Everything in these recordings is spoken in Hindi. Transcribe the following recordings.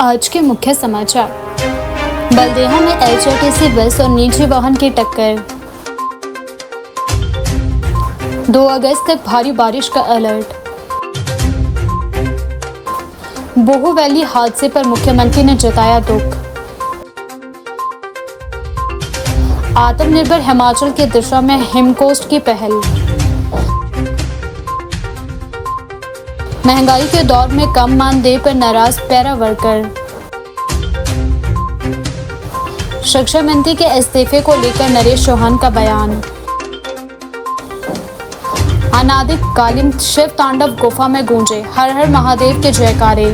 आज के मुख्य समाचार। बल्देहा में एचआरटीसी बस और निजी वाहन की टक्कर। 2 अगस्त तक भारी बारिश का अलर्ट। बोहू वैली हादसे पर मुख्यमंत्री ने जताया दुख। आत्मनिर्भर हिमाचल की दिशा में हिमकोस्ट की पहल। महंगाई के दौर में कम मानदेय पर नाराज पैरा वर्कर। शिक्षा मंत्री के इस्तीफे को लेकर नरेश चौहान का बयान। अनादिकालीन शिव तांडव गुफा में गूंजे हर हर महादेव के जयकारे।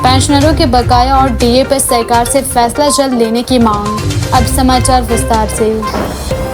पेंशनरों के बकाया और डीए पर सरकार से फैसला जल्द लेने की मांग। अब समाचार विस्तार से।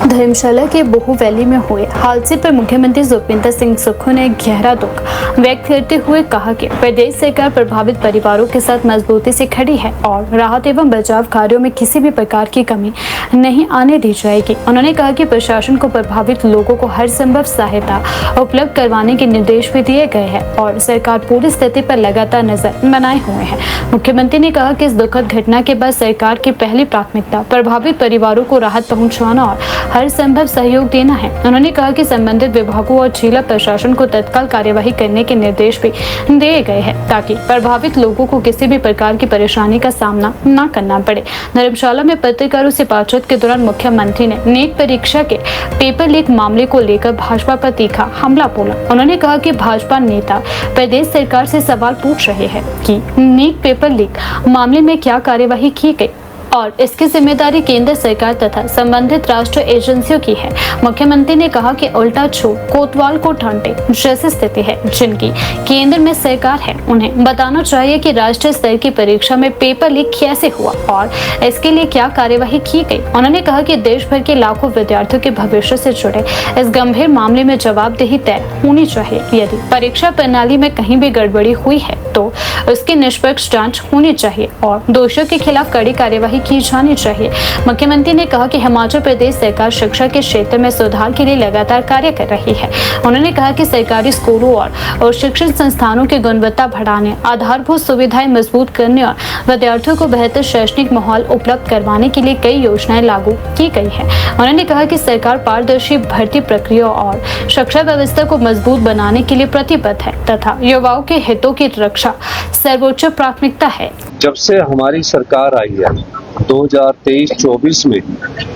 धर्मशाला के बोहू वैली में हुए हादसे पर मुख्यमंत्री भूपेंद्र सिंह सुक्खू ने गहरा दुख व्यक्त करते हुए कहा कि प्रदेश सरकार प्रभावित परिवारों के साथ मजबूती से खड़ी है और राहत एवं बचाव कार्यों में किसी भी प्रकार की कमी नहीं आने दी जाएगी। उन्होंने कहा कि प्रशासन को प्रभावित लोगों को हर संभव सहायता उपलब्ध करवाने के निर्देश भी दिए गए हैं और सरकार पूरी स्थिति पर लगातार नजर बनाए हुए है। मुख्यमंत्री ने कहा कि इस दुखद घटना के बाद सरकार की पहली प्राथमिकता प्रभावित परिवारों को राहत पहुँचाना और हर संभव सहयोग देना है। उन्होंने कहा कि संबंधित विभागों और जिला प्रशासन को तत्काल कार्यवाही करने के निर्देश भी दिए गए हैं ताकि प्रभावित लोगों को किसी भी प्रकार की परेशानी का सामना न करना पड़े। धर्मशाला में पत्रकारों से बातचीत के दौरान मुख्यमंत्री ने नीट परीक्षा के पेपर लीक मामले को लेकर भाजपा पर तीखा हमला बोला। उन्होंने कहा कि भाजपा नेता प्रदेश सरकार से सवाल पूछ रहे हैं कि नीट पेपर लीक मामले में क्या कार्यवाही की गई और इसकी जिम्मेदारी केंद्र सरकार तथा संबंधित राष्ट्रीय एजेंसियों की है। मुख्यमंत्री ने कहा कि उल्टा छोड़ कोतवाल को डांटे जैसी स्थिति है जिनकी केंद्र में सरकार है, उन्हें बताना चाहिए कि राष्ट्रीय स्तर की परीक्षा में पेपर लीक कैसे हुआ और इसके लिए क्या कार्यवाही की गई। उन्होंने कहा कि देश भर के लाखों विद्यार्थियों के भविष्य से जुड़े इस गंभीर मामले में जवाबदेही तय होनी चाहिए। यदि परीक्षा प्रणाली में कहीं भी गड़बड़ी हुई है तो उसकी निष्पक्ष जांच होनी चाहिए और दोषियों के खिलाफ कड़ी कार्यवाही की जानी चाहिए। मुख्यमंत्री ने कहा कि हिमाचल प्रदेश सरकार शिक्षा के क्षेत्र में सुधार के लिए लगातार कार्य कर रही है। उन्होंने कहा कि सरकारी स्कूलों और शिक्षण संस्थानों की गुणवत्ता बढ़ाने, आधारभूत सुविधाएं मजबूत करने और विद्यार्थियों को बेहतर शैक्षणिक माहौल उपलब्ध करवाने के लिए कई योजनाएं लागू की गई है। उन्होंने कहा कि सरकार पारदर्शी भर्ती प्रक्रिया और शिक्षा व्यवस्था को मजबूत बनाने के लिए प्रतिबद्ध है तथा युवाओं के हितों की रक्षा सर्वोच्च प्राथमिकता है। जब से हमारी सरकार आई है 2023-24 में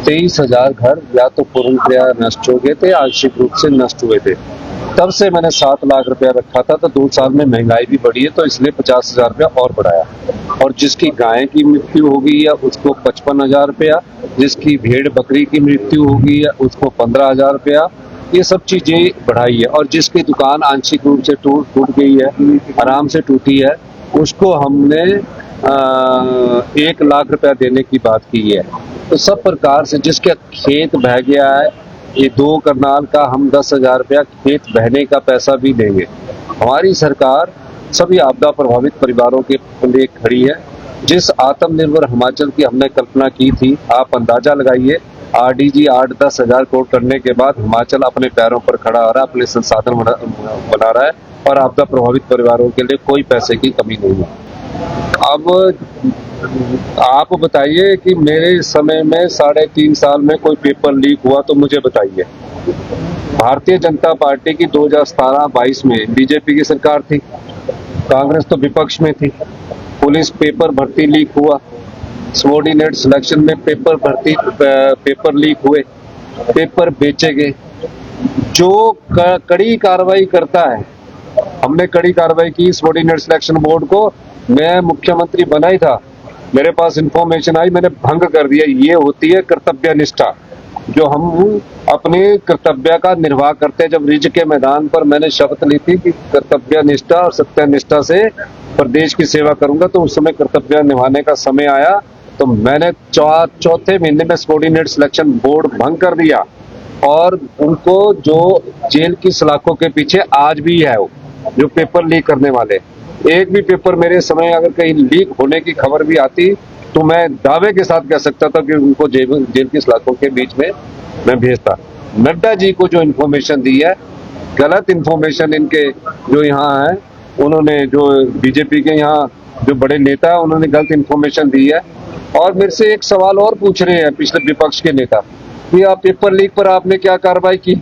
23,000 घर या तो पूर्णतया नष्ट हो गए थे, आंशिक रूप से नष्ट हुए थे। तब से मैंने 7 लाख रुपया रखा था, तो 2 साल में महंगाई भी बढ़ी है तो इसलिए 50,000 रुपया और बढ़ाया। और जिसकी गाय की मृत्यु हो गई है उसको 55,000 रुपया, जिसकी भेड़ बकरी की मृत्यु हो गई है उसको 15,000 रुपया, ये सब चीजें बढ़ाई है। और जिसकी दुकान आंशिक रूप से टूट गई है, आराम से टूटी है, उसको हमने 1 लाख रुपया देने की बात की है। तो सब प्रकार से जिसके खेत बह गया है, ये 2 करनाल का हम 10,000 रुपया खेत बहने का पैसा भी देंगे। हमारी सरकार सभी आपदा प्रभावित परिवारों के लिए खड़ी है। जिस आत्मनिर्भर हिमाचल की हमने कल्पना की थी, आप अंदाजा लगाइए, आरडीजी 8-10 हजार करोड़ करने के बाद हिमाचल अपने पैरों पर खड़ा हो रहा है, अपने संसाधन बना रहा है और आपदा प्रभावित परिवारों के लिए कोई पैसे की कमी नहीं है। अब आप बताइए कि मेरे समय में 3.5 साल में कोई पेपर लीक हुआ तो मुझे बताइए। भारतीय जनता पार्टी की 2017-22 में बीजेपी की सरकार थी, कांग्रेस तो विपक्ष में थी। पुलिस पेपर भर्ती लीक हुआ, सबऑर्डिनेट सिलेक्शन में पेपर लीक हुए, पेपर बेचे गए। जो कड़ी कार्रवाई करता है, हमने कड़ी कार्रवाई की सबऑर्डिनेट सिलेक्शन बोर्ड को। मैं मुख्यमंत्री बना ही था, मेरे पास इंफॉर्मेशन आई, मैंने भंग कर दिया। ये होती है कर्तव्य निष्ठा, जो हम अपने कर्तव्य का निर्वाह करते हैं। जब रिज के मैदान पर मैंने शपथ ली थी कि कर्तव्य निष्ठा और सत्य निष्ठा से प्रदेश की सेवा करूंगा, तो उस समय कर्तव्य निभाने का समय आया तो मैंने 4 महीने में सबऑर्डिनेट सिलेक्शन बोर्ड भंग कर दिया। और उनको जो जेल की सलाखों के पीछे आज भी है, वो जो पेपर लीक करने वाले, एक भी पेपर मेरे समय अगर कहीं लीक होने की खबर भी आती तो मैं दावे के साथ कह सकता था कि उनको जेल की सलाखों के बीच में मैं भेजता। नड्डा जी को जो इन्फॉर्मेशन दी है, गलत इन्फॉर्मेशन इनके जो यहाँ है, उन्होंने जो बीजेपी के यहाँ जो बड़े नेता है उन्होंने गलत इन्फॉर्मेशन दी है। और मेरे से एक सवाल और पूछ रहे हैं पिछले विपक्ष के नेता कि आप पेपर लीक पर आपने क्या कार्रवाई की।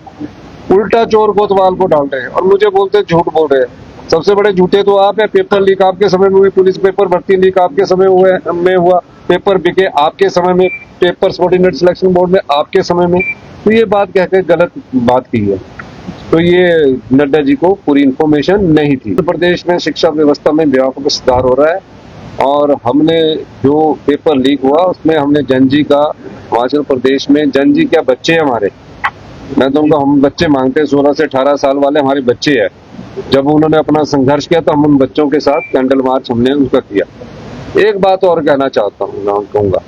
उल्टा चोर कोतवाल को डाल रहे हैं और मुझे बोलते हैं झूठ बोल रहे हैं। सबसे बड़े झूठे तो आप है। पेपर लीक आपके समय में हुई, पुलिस पेपर भर्ती लीक आपके समय हुआ, पेपर बिके आपके समय में, पेपर सबऑर्डिनेट सिलेक्शन बोर्ड में आपके समय में। तो ये बात कहकर गलत बात की है। तो ये नड्डा जी को पूरी इंफॉर्मेशन नहीं थी। उत्तर प्रदेश में शिक्षा व्यवस्था में व्यापक सुधार हो रहा है और हमने जो पेपर लीक हुआ उसमें हमने जनजी का, हिमाचल प्रदेश में जनजी क्या बच्चे हैं हमारे, मैं तो उनको हम बच्चे मांगते हैं, 16 से 18 साल वाले हमारे बच्चे हैं। जब उन्होंने अपना संघर्ष किया तो हम उन बच्चों के साथ कैंडल मार्च हमने उनका किया। एक बात और कहना चाहता हूँ, मैं कहूँगा,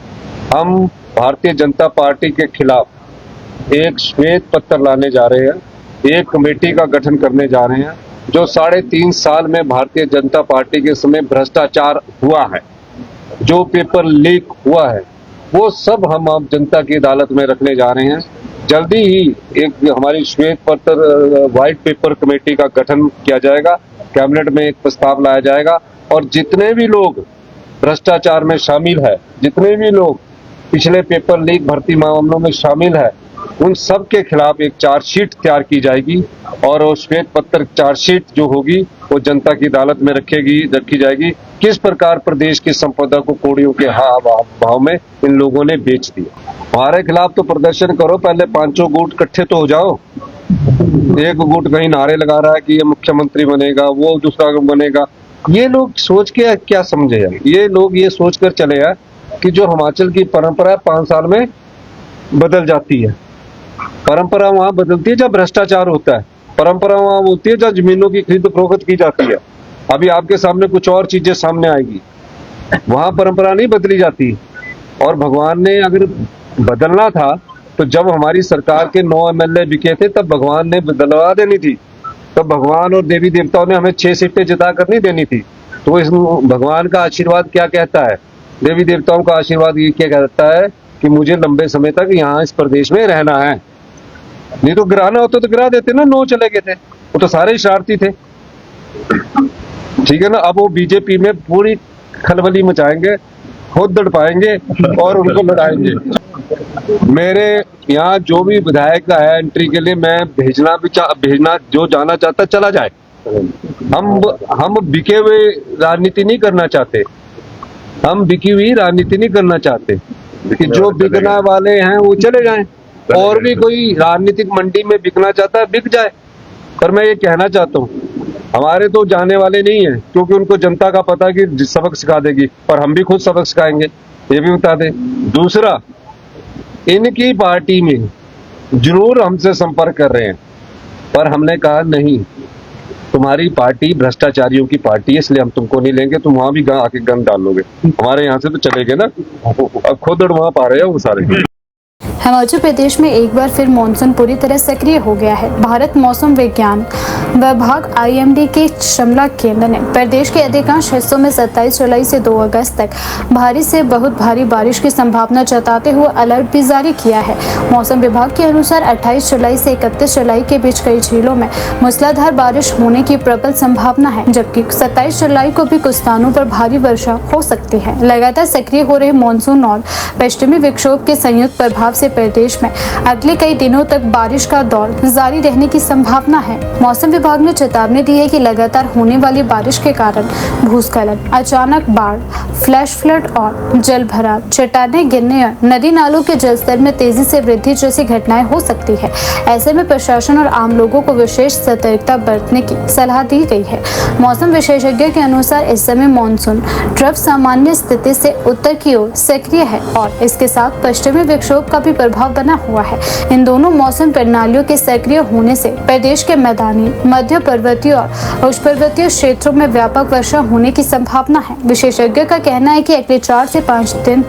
हम भारतीय जनता पार्टी के खिलाफ एक श्वेत पत्र लाने जा रहे हैं, एक कमेटी का गठन करने जा रहे हैं। जो 3.5 साल में भारतीय जनता पार्टी के समय भ्रष्टाचार हुआ है, जो पेपर लीक हुआ है, वो सब हम आप जनता की अदालत में रखने जा रहे हैं। जल्दी ही एक हमारी श्वेत पत्र व्हाइट पेपर कमेटी का गठन किया जाएगा, कैबिनेट में एक प्रस्ताव लाया जाएगा और जितने भी लोग भ्रष्टाचार में शामिल है, जितने भी लोग पिछले पेपर लीक भर्ती मामलों में शामिल है, उन सब के खिलाफ एक चार्जशीट तैयार की जाएगी और वो श्वेत पत्र चार्जशीट जो होगी वो जनता की अदालत में रखी जाएगी। किस प्रकार प्रदेश की संपदा को कौड़ियों के भाव में इन लोगों ने बेच दिया। हमारे खिलाफ तो प्रदर्शन करो, पहले 5 गुट इकट्ठे तो हो जाओ। एक गुट कहीं नारे लगा रहा है कि ये मुख्यमंत्री बनेगा, वो दूसरा बनेगा। ये लोग सोच के क्या समझे हैं? ये लोग ये सोच कर चले हैं कि जो हिमाचल की परंपरा 5 साल में बदल जाती है। परंपरा वहां बदलती है जब भ्रष्टाचार होता है, परंपरा वहां होती है जब जमीनों की खरीद फरोख्त की जाती है। अभी आपके सामने कुछ और चीजें सामने आएगी, वहां परंपरा नहीं बदली जाती। और भगवान ने अगर बदलना था तो जब हमारी सरकार के 9 MLA बिके थे तब भगवान ने बदलवा देनी थी। तब भगवान और देवी देवताओं ने हमें 6 सीटें जिता कर नहीं देनी थी। तो इस भगवान का आशीर्वाद क्या कहता है, देवी देवताओं का आशीर्वाद ये क्या कहता है कि मुझे लंबे समय तक यहाँ इस प्रदेश में रहना है। नहीं तो गिराना होता तो गिरा देते ना, 9 चले गए थे, वो तो सारे शरारती थे। ठीक है ना। अब वो बीजेपी में पूरी खलबली मचाएंगे, खुद दड़ पाएंगे और उनको लड़ाएंगे। मेरे यहाँ जो भी विधायक है एंट्री के लिए, मैं भेजना जो जाना चाहता चला जाए। हम बिके हुए राजनीति नहीं करना चाहते, हम बिकी हुई राजनीति नहीं करना चाहते कि जो बिकना वाले हैं वो चले जाएं और भी कोई राजनीतिक मंडी में बिकना चाहता है बिक जाए। पर मैं ये कहना चाहता हूँ, हमारे तो जाने वाले नहीं है, क्योंकि उनको जनता का पता है कि सबक सिखा देगी, पर हम भी खुद सबक सिखाएंगे, ये भी बता दें। दूसरा, इनकी पार्टी में जरूर हमसे संपर्क कर रहे हैं, पर हमने कहा नहीं, तुम्हारी पार्टी भ्रष्टाचारियों की पार्टी है, इसलिए हम तुमको नहीं लेंगे। तुम वहां भी आके गन डाल लोगे, हमारे यहाँ से तो चले गए ना। अब खुद वहां पा रहे हैं वो सारे। हिमाचल प्रदेश में एक बार फिर मानसून पूरी तरह सक्रिय हो गया है। भारत मौसम विज्ञान विभाग IMD के शिमला केंद्र ने प्रदेश के अधिकांश हिस्सों में 27 जुलाई से 2 अगस्त तक भारी से बहुत भारी बारिश की संभावना जताते हुए अलर्ट भी जारी किया है। मौसम विभाग के अनुसार 28 जुलाई से 31 जुलाई के बीच कई जिलों में मूसलाधार बारिश होने की प्रबल संभावना है, जबकि 27 जुलाई को भी कुछ स्थानों पर भारी वर्षा हो सकती है। लगातार सक्रिय हो रहे मानसून और पश्चिमी विक्षोभ के संयुक्त प्रभाव से प्रदेश में अगले कई दिनों तक बारिश का दौर जारी रहने की संभावना है। मौसम विभाग ने चेतावनी दी है कि लगातार होने वाली बारिश के कारण भूस्खलन, अचानक बाढ़, फ्लैश फ्लड और जल भराव, चट्टानें गिरने और नदी नालों के जलस्तर में तेजी से वृद्धि जैसी घटनाएं हो सकती है। ऐसे में प्रशासन और आम लोगों को विशेष सतर्कता बरतने की सलाह दी गई है। मौसम विशेषज्ञ के अनुसार इस समय मानसून ट्रफ सामान्य स्थिति से उत्तर की ओर सक्रिय है और इसके साथ पश्चिमी विक्षोभ का भी प्रभाव बना हुआ है। इन दोनों मौसम प्रणालियों के सक्रिय होने से प्रदेश के मैदानी, मध्य पर्वतीय और उच्च पर्वतीय क्षेत्रों में व्यापक वर्षा होने की संभावना है। विशेषज्ञ का कहना है कि अगले 4 से 5 दिन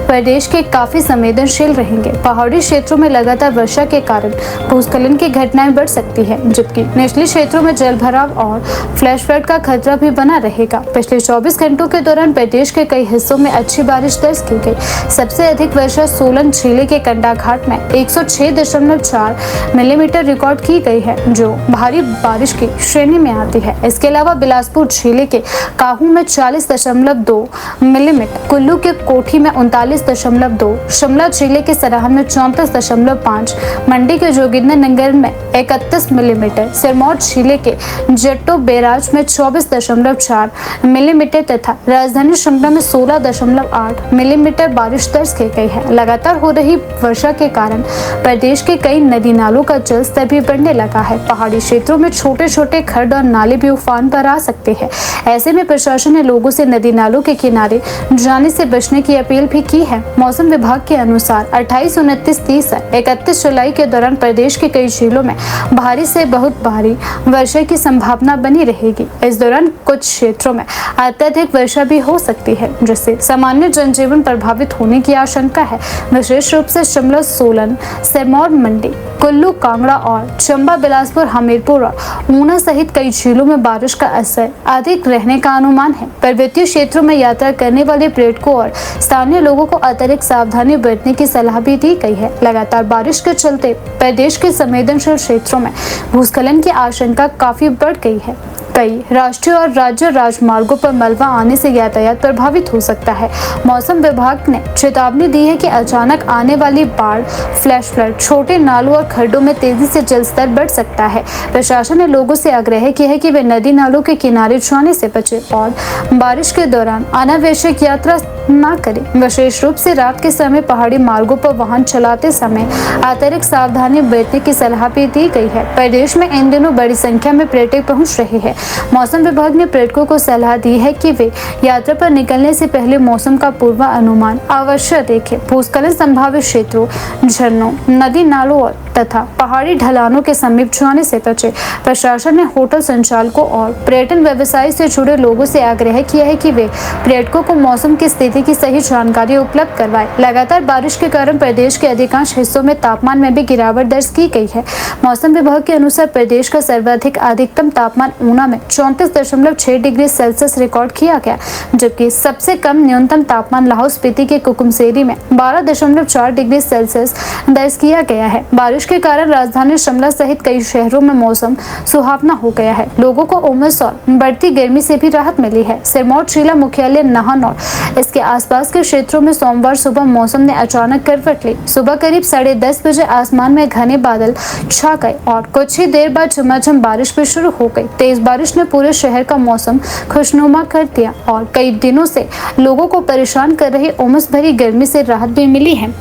प्रदेश के काफी संवेदनशील रहेंगे। पहाड़ी क्षेत्रों में लगातार वर्षा के कारण भूस्खलन की घटनाएं बढ़ सकती है, जबकि निचले क्षेत्रों में जल भराव और फ्लैश फ्लड का खतरा भी बना रहेगा। पिछले 24 घंटों के दौरान प्रदेश के कई हिस्सों में अच्छी बारिश दर्ज की गई। सबसे अधिक वर्षा सोलन जिले के कंडा भेड़ाघाट में 106.4 मिलीमीटर रिकॉर्ड की गई है, जो भारी बारिश की श्रेणी में आती है। इसके अलावा बिलासपुर जिले के काहू में 40.2 मिलीमीटर, कुल्लू के कोठी में 39.2, शिमला जिले के सराहन में 34.5, मंडी के जोगिंदरनगर में 31 मिलीमीटर, सिरमौर जिले के जट्टो बैराज में 24.4 मिलीमीटर तथा राजधानी शिमला में 16.8 मिलीमीटर बारिश दर्ज की गई है। लगातार हो रही वर्षा के कारण प्रदेश के कई नदी नालों का जल स्तर भी बढ़ने लगा है। पहाड़ी क्षेत्रों में छोटे छोटे खड्ड और नाले भी उफान पर आ सकते हैं। ऐसे में प्रशासन ने लोगों से नदी नालों के किनारे जाने से बचने की अपील भी की है। मौसम विभाग के अनुसार 28, 29, 30 और 31 जुलाई के दौरान प्रदेश के कई जिलों में भारी से बहुत भारी वर्षा की संभावना बनी रहेगी। इस दौरान कुछ क्षेत्रों में अत्यधिक वर्षा भी हो सकती है, जिससे सामान्य जनजीवन प्रभावित होने की आशंका है। विशेष रूप से शिमला, सोलन, सिरमौर, मंडी, कुल्लू, कांगड़ा और चंबा, बिलासपुर, हमीरपुर और ऊना सहित कई जिलों में बारिश का असर अधिक रहने का अनुमान है। पर्वतीय क्षेत्रों में यात्रा करने वाले पर्यटकों और स्थानीय लोगों को अतिरिक्त सावधानी बरतने की सलाह भी दी गई है। लगातार बारिश के चलते प्रदेश के संवेदनशील क्षेत्रों में भूस्खलन की आशंका काफी बढ़ गई है। कई राष्ट्रीय और राज्य राजमार्गों पर मलबा आने से यातायात प्रभावित हो सकता है। मौसम विभाग ने चेतावनी दी है कि अचानक आने वाली बाढ़, फ्लैश फ्लड, छोटे नालों और खड्डों में तेजी से जल स्तर बढ़ सकता है। प्रशासन ने लोगों से आग्रह किया है कि वे नदी नालों के किनारे जाने से बचें और बारिश के दौरान अनावश्यक यात्रा न करें। विशेष रूप से रात के समय पहाड़ी मार्गों पर वाहन चलाते समय अतिरिक्त सावधानी बरतने की सलाह भी दी गई है। प्रदेश में इन दिनों बड़ी संख्या में पर्यटक पहुंच रहे हैं। मौसम विभाग ने पर्यटकों को सलाह दी है कि वे यात्रा पर निकलने से पहले मौसम का पूर्वानुमान अवश्य देखें। भूस्खलन संभावित क्षेत्रों, झरनों, नदी नालों और तथा पहाड़ी ढलानों के समीप जाने से बचे। प्रशासन ने होटल संचालकों और पर्यटन व्यवसाय से जुड़े लोगों से आग्रह किया है कि वे पर्यटकों को मौसम की स्थिति की सही जानकारी उपलब्ध करवाएं। लगातार बारिश के कारण प्रदेश के अधिकांश हिस्सों में तापमान में भी गिरावट दर्ज की गई है। मौसम विभाग के अनुसार प्रदेश का सर्वाधिक अधिकतम तापमान ऊना में 34.6 डिग्री सेल्सियस रिकॉर्ड किया गया, जबकि सबसे कम न्यूनतम तापमान लाहौल स्पीति के कुकुमसेरी में 12.4 डिग्री सेल्सियस दर्ज किया गया है। बारिश के कारण राजधानी शिमला सहित कई शहरों में मौसम सुहावना हो गया है। लोगों को उमस और बढ़ती गर्मी से भी राहत मिली है। सिरमौर जिला मुख्यालय, नाहन और इसके आसपास के क्षेत्रों में सोमवार सुबह मौसम ने अचानक करवट ली। सुबह करीब 10:30 बजे आसमान में घने बादल छा गए और कुछ ही देर बाद झमाझम बारिश भी शुरू हो गई। तेज बारिश ने पूरे शहर का मौसम खुशनुमा कर दिया और कई दिनों से लोगों को परेशान कर रही उमस भरी गर्मी से राहत भी मिली है।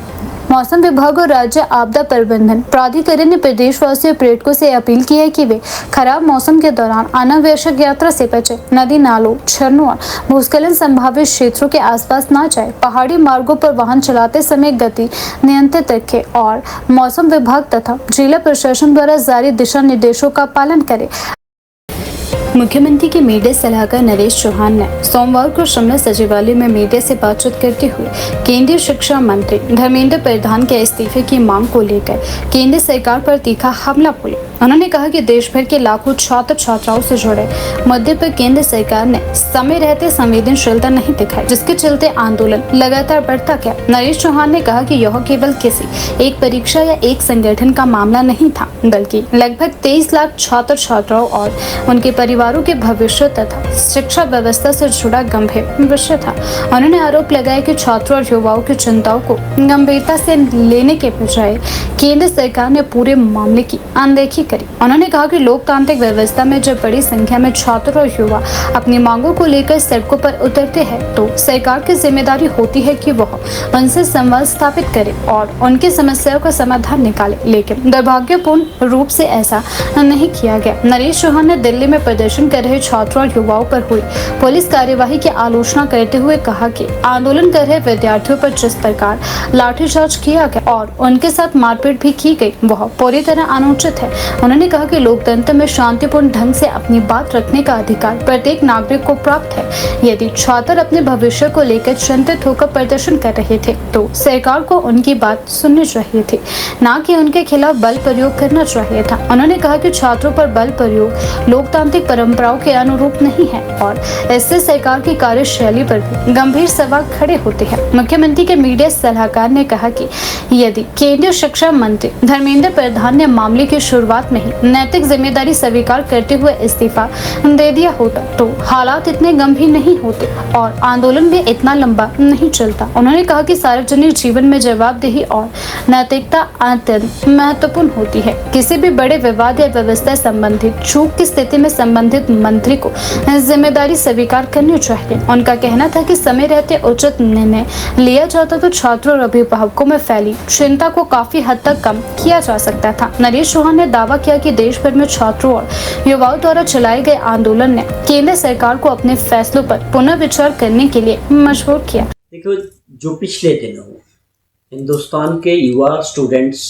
मौसम विभाग और राज्य आपदा प्रबंधन प्राधिकरण ने प्रदेशवासियों पर्यटकों से अपील की है कि वे खराब मौसम के दौरान अनावश्यक यात्रा से बचें। नदी नालों, झरनों और भूस्खलन संभावित क्षेत्रों के आसपास न जाएं। पहाड़ी मार्गों पर वाहन चलाते समय गति नियंत्रित रखें और मौसम विभाग तथा जिला प्रशासन द्वारा जारी दिशा निर्देशों का पालन करें। मुख्यमंत्री के मीडिया सलाहकार नरेश चौहान ने सोमवार को शिमला सचिवालय में मीडिया से बातचीत करते हुए केंद्रीय शिक्षा मंत्री धर्मेंद्र प्रधान के इस्तीफे की मांग को लेकर केंद्र सरकार पर तीखा हमला बोले। उन्होंने कहा कि देश भर के लाखों छात्र छात्राओं से जुड़े मुद्दे पर केंद्र सरकार ने समय रहते संवेदनशीलता नहीं दिखाई, जिसके चलते आंदोलन लगातार बढ़ता गया। नरेश चौहान ने कहा कि यह केवल किसी एक परीक्षा या एक संगठन का मामला नहीं था, बल्कि लगभग 23 लाख छात्र छात्राओं और उनके परिवारों के भविष्य तथा शिक्षा व्यवस्था से जुड़ा गंभीर विषय था। उन्होंने आरोप लगाया कि छात्रों और युवाओं की चिंताओं को गंभीरता से लेने के बजाय केंद्र सरकार ने पूरे मामले की अनदेखी करी। उन्होंने कहा कि लोकतांत्रिक व्यवस्था में जब बड़ी संख्या में छात्र और युवा अपनी मांगों को लेकर सड़कों पर उतरते हैं, तो सरकार की जिम्मेदारी होती है कि वह उनसे संवाद स्थापित करे और उनकी समस्याओं का समाधान निकाले, लेकिन दुर्भाग्यपूर्ण रूप से ऐसा नहीं किया गया। नरेश चौहान ने दिल्ली में प्रदर्शन कर रहे छात्रों और युवाओं पर हुई पुलिस कार्यवाही की आलोचना करते हुए कहा कि आंदोलन कर रहे विद्यार्थियों पर जिस प्रकार लाठीचार्ज किया गया और उनके साथ मारपीट भी की गई, वह पूरी तरह अनुचित है। उन्होंने कहा कि लोकतंत्र में शांतिपूर्ण ढंग से अपनी बात रखने का अधिकार प्रत्येक नागरिक को प्राप्त है। यदि छात्र अपने भविष्य को लेकर चिंतित होकर प्रदर्शन कर रहे थे तो सरकार को उनकी बात सुननी चाहिए थी, न कि उनके खिलाफ बल प्रयोग करना चाहिए था। उन्होंने कहा कि छात्रों पर बल प्रयोग लोकतांत्रिक परंपराओं के अनुरूप नहीं है और इससे सरकार की कार्यशैली पर भी गंभीर सवाल खड़े होते हैं। मुख्यमंत्री के मीडिया सलाहकार ने कहा कि यदि केंद्रीय शिक्षा मंत्री धर्मेंद्र प्रधान ने मामले की शुरुआत में ही नैतिक जिम्मेदारी स्वीकार करते हुए इस्तीफा दे दिया होता तो हालात इतने गंभीर नहीं होते और आंदोलन भी इतना लंबा नहीं चलता। उन्होंने कहा कि सार्वजनिक जीवन में जवाबदेही और नैतिकता अत्यंत महत्वपूर्ण होती है। किसी भी बड़े विवाद या व्यवस्था संबंधित चूक की स्थिति में संबंधित मंत्री को जिम्मेदारी स्वीकार करनी चाहिए। उनका कहना था कि समय रहते उचित निर्णय लिया जाता तो छात्रों और अभिभावकों में फैली चिंता को काफी हद तक कम किया जा सकता था। नरेश चौहान ने दावा किया कि देश भर में छात्रों और युवाओं द्वारा चलाए गए आंदोलन ने केंद्र सरकार को अपने फैसलों पर पुनर्विचार करने के लिए मजबूर किया। देखो, जो पिछले दिनों हिंदुस्तान के युवा स्टूडेंट्स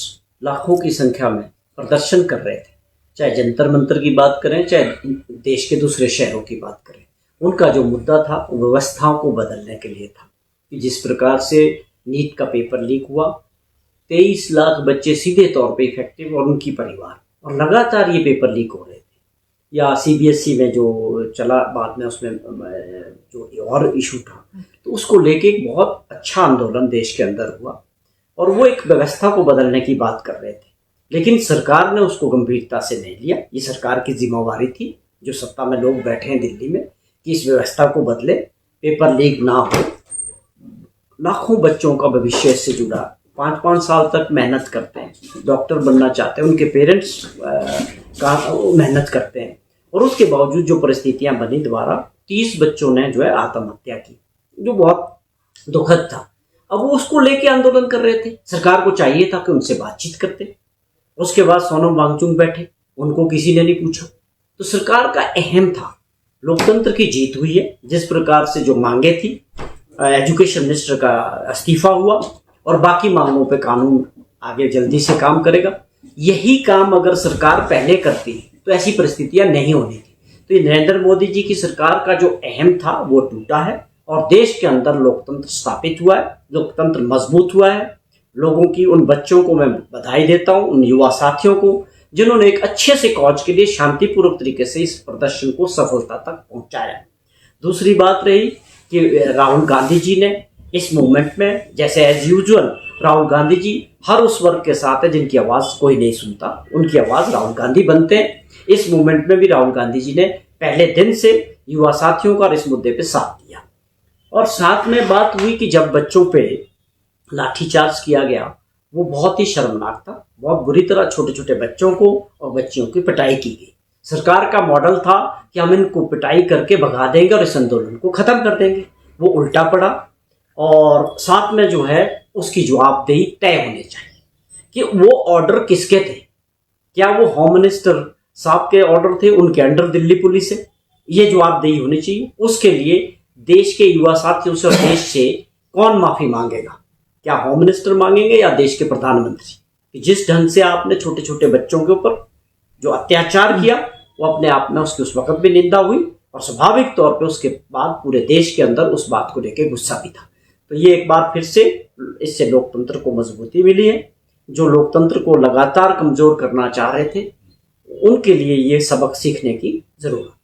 लाखों की संख्या में प्रदर्शन कर रहे थे, चाहे जंतर मंतर की बात करें चाहे देश के दूसरे शहरों की बात करें, उनका जो मुद्दा था वो व्यवस्थाओं को बदलने के लिए था। कि जिस प्रकार से नीट का पेपर लीक हुआ, 23 लाख बच्चे सीधे तौर पे इफेक्टिव और उनकी परिवार, और लगातार ये पेपर लीक हो रहे थे। या सीबीएसई में जो चला बाद में उसमें जो और इशू था, तो उसको लेके एक बहुत अच्छा आंदोलन देश के अंदर हुआ और वो एक व्यवस्था को बदलने की बात कर रहे थे। लेकिन सरकार ने उसको गंभीरता से नहीं लिया। ये सरकार की जिम्मेवारी थी, जो सत्ता में लोग बैठे हैं दिल्ली में, कि इस व्यवस्था को बदले, पेपर लीक ना हो। लाखों बच्चों का भविष्य इससे जुड़ा, 5-5 साल तक मेहनत करते हैं, डॉक्टर बनना चाहते हैं, उनके पेरेंट्स का मेहनत करते हैं, और उसके बावजूद जो परिस्थितियां बनी, दोबारा 30 बच्चों ने जो है आत्महत्या की, जो बहुत दुखद था। अब वो उसको लेके आंदोलन कर रहे थे। सरकार को चाहिए था कि उनसे बातचीत करते। उसके बाद सोनम वांगचुक बैठे, उनको किसी ने नहीं पूछा। तो सरकार का अहम था, लोकतंत्र की जीत हुई है। जिस प्रकार से जो मांगे थी, एजुकेशन मिनिस्टर का इस्तीफा हुआ और बाकी मांगों पे कानून आगे जल्दी से काम करेगा। यही काम अगर सरकार पहले करती तो ऐसी परिस्थितियां नहीं होनी थी। तो ये नरेंद्र मोदी जी की सरकार का जो अहम था वो टूटा है और देश के अंदर लोकतंत्र स्थापित हुआ है, लोकतंत्र मजबूत हुआ है। लोगों की, उन बच्चों को मैं बधाई देता हूं, उन युवा साथियों को जिन्होंने एक अच्छे से कॉज के लिए शांतिपूर्वक तरीके से इस प्रदर्शन को सफलता तक पहुंचाया। दूसरी बात रही कि राहुल गांधी जी ने इस मूवमेंट में, जैसे एज यूजुअल, राहुल गांधी जी हर उस वर्ग के साथ है जिनकी आवाज कोई नहीं सुनता, उनकी आवाज राहुल गांधी बनते हैं। इस मूवमेंट में भी राहुल गांधी जी ने पहले दिन से युवा साथियों का इस मुद्दे पे साथ दिया। और साथ में बात हुई कि जब बच्चों पे लाठीचार्ज किया गया, वो बहुत ही शर्मनाक था। बहुत बुरी तरह छोटे छोटे बच्चों को और बच्चियों की पिटाई की गई। सरकार का मॉडल था कि हम इनको पिटाई करके भगा देंगे और इस आंदोलन को खत्म कर देंगे। वो उल्टा पड़ा और साथ में जो है उसकी जवाबदेही तय होनी चाहिए कि वो ऑर्डर किसके थे। क्या वो होम मिनिस्टर साहब के ऑर्डर थे, उनके अंडर दिल्ली पुलिस है? ये जवाबदेही होनी चाहिए। उसके लिए देश के युवा साथियों से और देश से कौन माफी मांगेगा? क्या होम मिनिस्टर मांगेंगे या देश के प्रधानमंत्री? कि जिस ढंग से आपने छोटे छोटे बच्चों के ऊपर जो अत्याचार किया, वो अपने आप में उसकी उस वक्त भी निंदा हुई और स्वाभाविक तौर पे उसके बाद पूरे देश के अंदर उस बात को लेकर गुस्सा भी था। तो ये एक बार फिर से इससे लोकतंत्र को मजबूती मिली है। जो लोकतंत्र को लगातार कमजोर करना चाह रहे थे, उनके लिए ये सबक सीखने की जरूरत।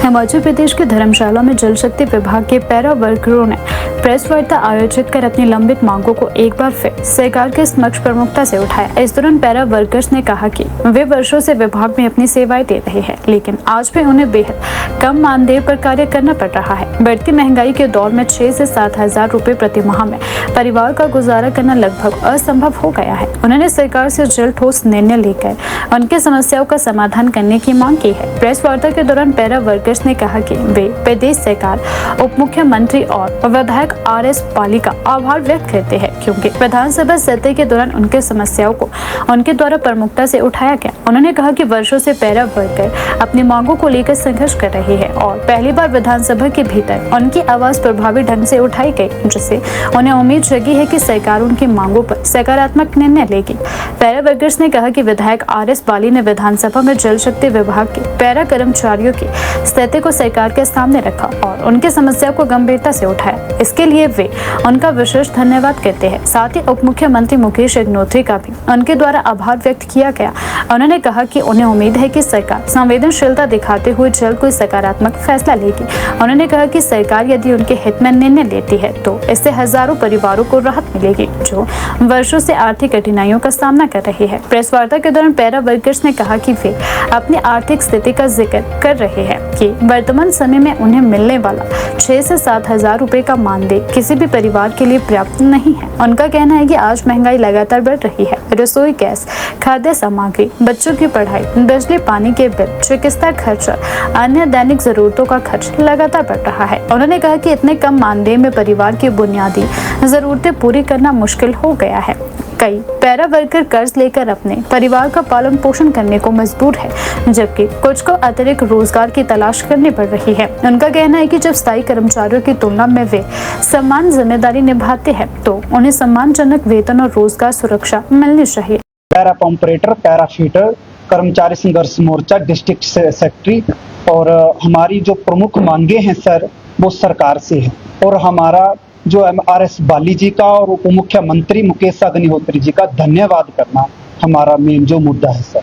हिमाचल प्रदेश के धर्मशाला में जल शक्ति विभाग के पैरा वर्करों ने प्रेस वार्ता आयोजित कर अपनी लंबित मांगों को एक बार फिर सरकार के समक्ष प्रमुखता से उठाया। इस दौरान पैरा वर्कर्स ने कहा कि वे वर्षों से विभाग में अपनी सेवाएं दे रहे हैं, लेकिन आज भी उन्हें बेहद कम मानदेय पर कार्य करना पड़ रहा है। बढ़ती महंगाई के दौर में 6 से 7 हजार रुपए प्रति माह में परिवार का गुजारा करना लगभग असंभव हो गया है। उन्होंने सरकार से जल्द ठोस निर्णय लेकर उनकी समस्याओं का समाधान करने की मांग की है। प्रेस वार्ता के दौरान पैरा वर्कर्स ने कहा कि वे प्रदेश सरकार, उप मुख्यमंत्री और विधायक RS पाली का आभार व्यक्त करते हैं, क्योंकि विधानसभा सत्र के दौरान उनके समस्याओं को उनके द्वारा प्रमुखता से उठाया गया। उन्होंने कहा कि वर्षों से पैरा वर्कर अपनी मांगों को लेकर संघर्ष कर रहे रही है और पहली बार विधानसभा के भीतर उनकी आवाज प्रभावी ढंग से उठाई गई, जिससे उन्हें उम्मीद जगी है कि सरकार उनकी मांगों पर सकारात्मक निर्णय लेगी। पैरा वर्कर्स ने कहा कि विधायक RS बाली ने विधानसभा में जल शक्ति विभाग के पैरा कर्मचारियों की स्थिति को सरकार के सामने रखा और उनकी समस्या को गंभीरता से उठाया। इसके लिए वे उनका विशेष धन्यवाद कहते हैं। साथ ही उप मुख्यमंत्री मुकेश अग्निहोत्री का भी उनके द्वारा आभार व्यक्त किया गया। उन्होंने कहा कि उन्हें उम्मीद है कि सरकार संवेदनशीलता दिखाते हुए जल्द कोई सकारात्मक फैसला लेगी। उन्होंने कहा कि सरकार यदि उनके हित में निर्णय लेती है तो इससे हजारों परिवारों को राहत मिलेगी जो वर्षों से आर्थिक कठिनाइयों का सामना कर रही है। प्रेस वार्ता के दौरान पैरा वर्कर्स ने कहा कि वे अपनी आर्थिक स्थिति का जिक्र कर रहे हैं कि वर्तमान समय में उन्हें मिलने वाला 6 से 7 हजार रुपए का मानदेय किसी भी परिवार के लिए पर्याप्त नहीं है। उनका कहना है कि आज महंगाई लगातार बढ़ रही है। रसोई गैस, खाद्य सामग्री, बच्चों की पढ़ाई, बिजली पानी के बिल, चिकित्सा खर्च और अन्य दैनिक जरूरतों का खर्च लगातार बढ़ रहा है। उन्होंने कहा कि इतने कम मानदेय में परिवार की बुनियादी जरूरतें पूरी करना मुश्किल हो गया है। कई पैरा वर्कर कर्ज लेकर अपने परिवार का पालन पोषण करने को मजबूर है, जबकि कुछ को अतिरिक्त रोजगार की तलाश करनी पड़ रही है। उनका कहना है कि जब स्थायी कर्मचारियों की तुलना में वे समान जिम्मेदारी निभाते हैं तो उन्हें सम्मानजनक वेतन और रोजगार सुरक्षा मिलनी चाहिए। पैरा पंपरेटर, पैरा फीटर, कर्मचारी संघर्ष मोर्चा डिस्ट्रिक्ट सेक्रेटरी और हमारी जो प्रमुख मांगे हैं सर वो सरकार से है और हमारा जो RS बाली जी का और उप मुख्यमंत्री मुकेश अग्निहोत्री जी का धन्यवाद करना हमारा मेन जो मुद्दा है सर,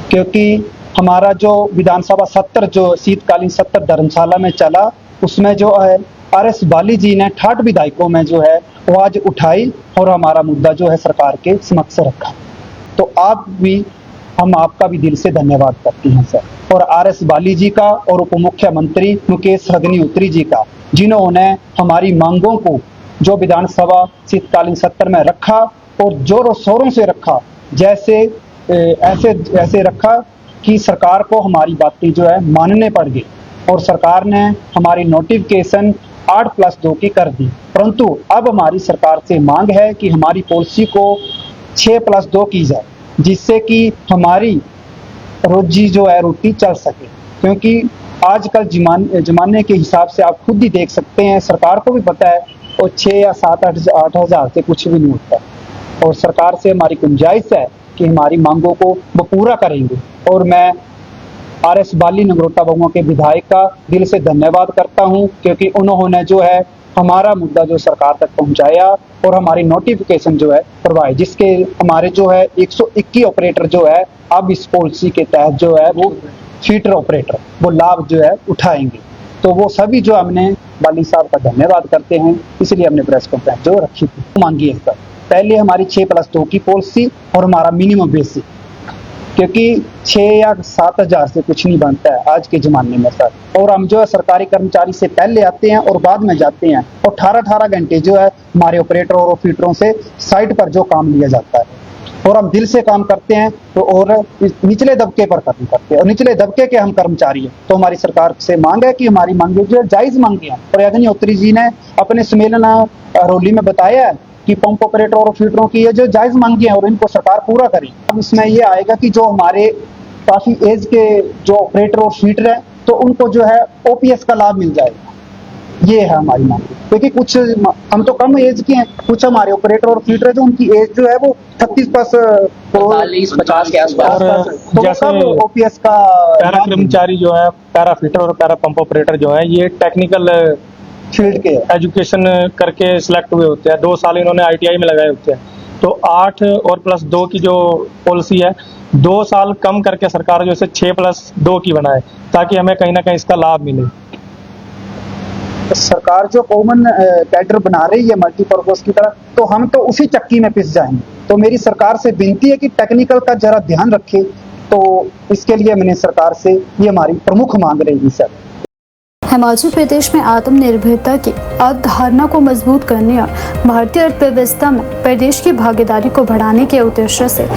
क्योंकि हमारा जो विधानसभा सत्र जो शीतकालीन सत्र धर्मशाला में चला उसमें जो है RS बाली जी ने 68 विधायकों में जो है वो आज उठाई और हमारा मुद्दा जो है सरकार के समक्ष रखा। तो आप भी हम आपका भी दिल से धन्यवाद करते हैं सर और RS बाली जी का और उप मुख्यमंत्री मुकेश अग्निहोत्री जी का, जिन्होंने हमारी मांगों को जो विधानसभा शीतकालीन सत्र में रखा और जोरों शोरों से रखा, जैसे ऐसे रखा कि सरकार को हमारी बातें जो है मानने पड़ गई और सरकार ने हमारी नोटिफिकेशन 8+2 की कर दी। परंतु अब हमारी सरकार से मांग है कि हमारी पॉलिसी को 6+2 की जाए, जिससे कि हमारी रोजी जो है रोटी चल सके, क्योंकि आजकल जमाने के हिसाब से आप खुद ही देख सकते हैं, सरकार को भी पता है और 6 या 7-8 हज़ार से कुछ भी नहीं होता और सरकार से हमारी गुंजाइश है कि हमारी मांगों को वो पूरा करेंगे। और मैं RS बाली नगरोटा बगुआ के विधायक का दिल से धन्यवाद करता हूं, क्योंकि उन्होंने जो है हमारा मुद्दा जो सरकार तक पहुंचाया और हमारी नोटिफिकेशन जो है करवाई, जिसके हमारे जो है 121 ऑपरेटर जो है अब इस पॉलिसी के तहत जो है वो फीटर ऑपरेटर वो लाभ जो है उठाएंगे। तो वो सभी जो हमने बाली साहब का धन्यवाद करते हैं, इसलिए हमने प्रेस कॉन्फ्रेंस जो रखी थी मांगी है। पहले हमारी 6+2 की पॉलिसी और हमारा मिनिमम बेसिक, क्योंकि 6 या 7 हज़ार से कुछ नहीं बनता है आज के ज़माने में सर। और हम जो है सरकारी कर्मचारी से पहले आते हैं और बाद में जाते हैं और 18-18 घंटे जो है हमारे ऑपरेटर और फीटरों से साइट पर जो काम लिया जाता है और हम दिल से काम करते हैं तो और निचले दबके पर काम करते हैं और निचले दबके के हम कर्मचारी हैं। तो हमारी सरकार से मांग है कि हमारी मांगे जो जायज़ मांगे हैं और अग्निहोत्री जी ने अपने सम्मेलन रौली में बताया है कि पंप ऑपरेटर और फीटरों की ये जो जायज मांगे हैं और इनको सरकार पूरा करे। अब इसमें ये आएगा कि जो हमारे काफी एज के जो ऑपरेटर और फीटर हैं तो उनको जो है OPS का लाभ मिल जाएगा, ये है हमारी मांग। क्योंकि कुछ हम तो कम एज के हैं, कुछ हमारे ऑपरेटर और फीटर है जो उनकी एज जो है वो 40-50 के आसपास, तो जैसे OPS का पैरा कर्मचारी जो है, पैरा फीटर और पैरा पंप ऑपरेटर जो है, ये टेक्निकल फील्ड के एजुकेशन करके सिलेक्ट हुए होते हैं। 2 साल इन्होंने ITI में लगाए होते हैं। तो 8 और +2 की जो पॉलिसी है 2 साल कम करके सरकार जो इसे 6+2 की बनाए, ताकि हमें कहीं ना कहीं इसका लाभ मिले। सरकार जो कॉमन कैडर बना रही है मल्टीपर्पज की तरह, तो हम तो उसी चक्की में पिस जाएंगे। तो मेरी सरकार से विनती है कि टेक्निकल का जरा ध्यान रखे। तो इसके लिए मैंने सरकार से ये हमारी प्रमुख मांग रहेगी सर। हिमाचल प्रदेश में आत्मनिर्भरता की अवधारणा को मजबूत करने और भारतीय अर्थव्यवस्था में प्रदेश की भागीदारी को बढ़ाने के उद्देश्य से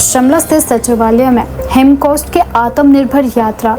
शिमला स्थित सचिवालय में हेमकोस्ट के आत्मनिर्भर यात्रा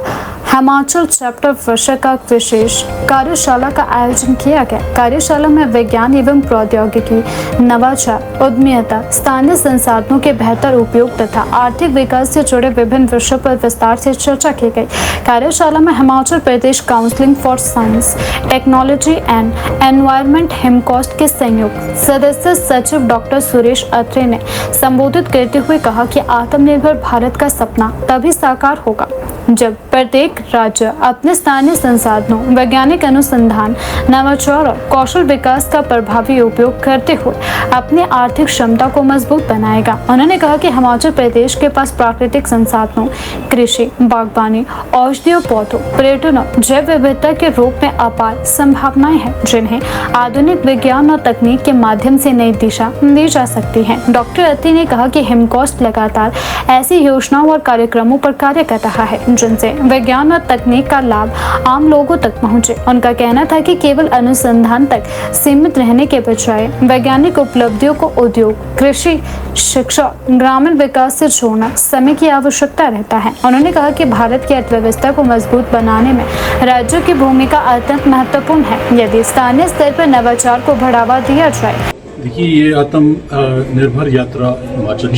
हिमाचल चैप्टर वर्षा का विशेष कार्यशाला का आयोजन किया गया। कार्यशाला में विज्ञान एवं प्रौद्योगिकी, नवाचार, उद्यमिता, स्थानीय संसाधनों के बेहतर उपयोग तथा आर्थिक विकास से जुड़े विभिन्न विषयों पर विस्तार से चर्चा की गई। कार्यशाला में Himachal Pradesh council for science, technology and environment HIMCOSTE के संयुक्त सदस्य सचिव डॉक्टर सुरेश अत्रे ने संबोधित करते हुए कहा कि आत्मनिर्भर भारत का सपना तभी साकार होगा जब प्रत्येक राज्य अपने स्थानीय संसाधनों, वैज्ञानिक अनुसंधान, नवाचार और कौशल विकास का प्रभावी उपयोग करते हुए अपनी आर्थिक क्षमता को मजबूत बनाएगा। उन्होंने कहा कि हिमाचल प्रदेश के पास प्राकृतिक संसाधनों, कृषि, बागवानी, औषधीय पौधों, पर्यटन और जैव विविधता के रूप में अपार संभावनाएं हैं, जिन्हें आधुनिक विज्ञान और तकनीक के माध्यम से नई दिशा दी जा सकती है। डॉक्टर अत्रे ने कहा कि हिमकॉस्ट लगातार ऐसी योजनाओं और कार्यक्रमों पर कार्य कर रहा है जिनसे विज्ञान और तकनीक का लाभ आम लोगों तक पहुंचे। उनका कहना था कि केवल अनुसंधान तक सीमित रहने के बजाय वैज्ञानिक उपलब्धियों को उद्योग, कृषि, शिक्षा, ग्रामीण विकास से जोड़ना समय की आवश्यकता रहता है। उन्होंने कहा कि भारत की अर्थव्यवस्था को मजबूत बनाने में राज्यों की भूमिका अत्यंत महत्वपूर्ण है। यदि स्थानीय स्तर पर नवाचार को बढ़ावा दिया जाए। देखिए, ये आत्मनिर्भर यात्रा Himachal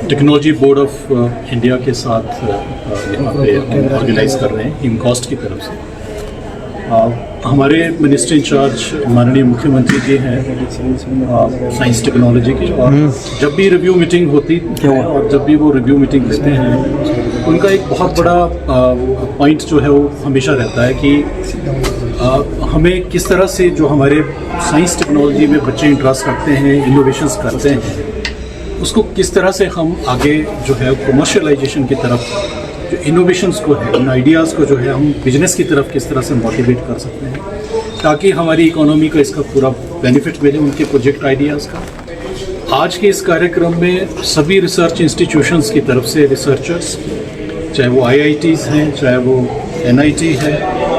technology board of India के साथ यहाँ पे ऑर्गेनाइज कर रहे हैं हिमकॉस्ट की तरफ से। हमारे मिनिस्टर इंचार्ज माननीय मुख्यमंत्री जी हैं साइंस टेक्नोलॉजी के, और जब भी रिव्यू मीटिंग होती है और जब भी वो रिव्यू मीटिंग लेते हैं, उनका एक बहुत बड़ा पॉइंट जो है वो हमेशा रहता है कि हमें किस तरह से जो हमारे साइंस टेक्नोलॉजी में बच्चे इंटरेस्ट रखते हैं, इनोवेशंस करते हैं, उसको किस तरह से हम आगे जो है कमर्शियलाइजेशन की तरफ, जो इनोवेशंस को है, इन आइडियाज़ को जो है हम बिजनेस की तरफ किस तरह से मोटिवेट कर सकते हैं ताकि हमारी इकोनॉमी का इसका पूरा बेनिफिट मिले, उनके प्रोजेक्ट आइडियाज़ का। आज के इस कार्यक्रम में सभी रिसर्च इंस्टीट्यूशंस की तरफ से रिसर्चर्स, चाहे वो IITs हैं, चाहे वो NIT है,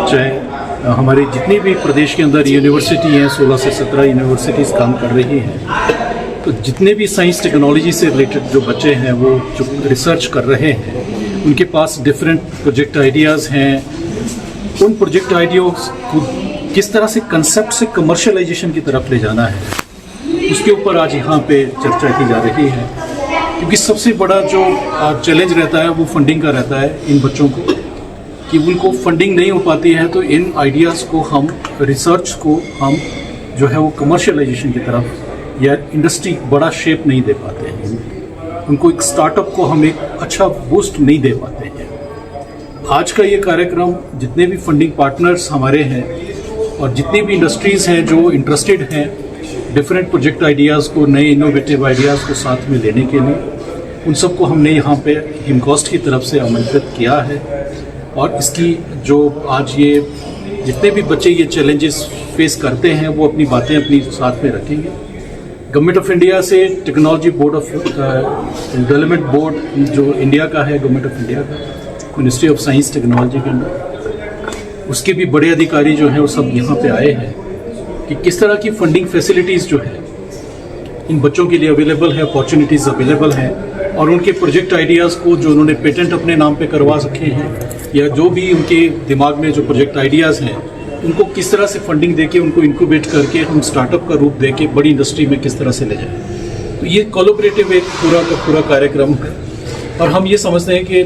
चाहे हमारी जितनी भी प्रदेश के अंदर यूनिवर्सिटी हैं, 16 से 17 यूनिवर्सिटीज़ काम कर रही हैं, तो जितने भी साइंस टेक्नोलॉजी से रिलेटेड जो बच्चे हैं वो जो रिसर्च कर रहे हैं, उनके पास डिफरेंट प्रोजेक्ट आइडियाज़ हैं। उन प्रोजेक्ट आइडियाज़ को किस तरह से कंसेप्ट से कमर्शियलाइजेशन की तरफ ले जाना है, उसके ऊपर आज यहाँ पे चर्चा की जा रही है। क्योंकि सबसे बड़ा जो चैलेंज रहता है वो फंडिंग का रहता है इन बच्चों को, कि उनको फंडिंग नहीं हो पाती है, तो इन आइडियाज़ को हम, रिसर्च को हम जो है वो कमर्शियलाइजेशन की तरफ या इंडस्ट्री बड़ा शेप नहीं दे पाते हैं, उनको एक स्टार्टअप को हम एक अच्छा बूस्ट नहीं दे पाते हैं। आज का ये कार्यक्रम जितने भी फंडिंग पार्टनर्स हमारे हैं और जितनी भी इंडस्ट्रीज़ हैं जो इंटरेस्टेड हैं डिफरेंट प्रोजेक्ट आइडियाज़ को, नए इनोवेटिव आइडियाज़ को साथ में लेने के लिए, उन सबको हमने यहाँ पे हिमकॉस्ट की तरफ से आमंत्रित किया है। और इसकी जो आज ये जितने भी बच्चे ये चैलेंजेस फेस करते हैं वो अपनी बातें अपनी साथ में रखेंगे। गवर्नमेंट ऑफ इंडिया से technology board of development board जो इंडिया का है, गवर्नमेंट ऑफ इंडिया का, मिनिस्ट्री ऑफ साइंस टेक्नोलॉजी के अंदर, उसके भी बड़े अधिकारी जो हैं वो सब यहाँ पे आए हैं कि किस तरह की फंडिंग फैसिलिटीज़ जो है इन बच्चों के लिए अवेलेबल है, अपॉर्चुनिटीज़ अवेलेबल हैं, और उनके प्रोजेक्ट आइडियाज़ को जो उन्होंने पेटेंट अपने नाम पे करवा रखे हैं या जो भी उनके दिमाग में जो प्रोजेक्ट आइडियाज़ हैं, उनको किस तरह से फंडिंग देके उनको इंक्यूबेट करके हम स्टार्टअप का रूप देके बड़ी इंडस्ट्री में किस तरह से ले जाएं। तो ये कोलैबोरेटिव एक पूरा का पूरा कार्यक्रम है, और हम ये समझते हैं कि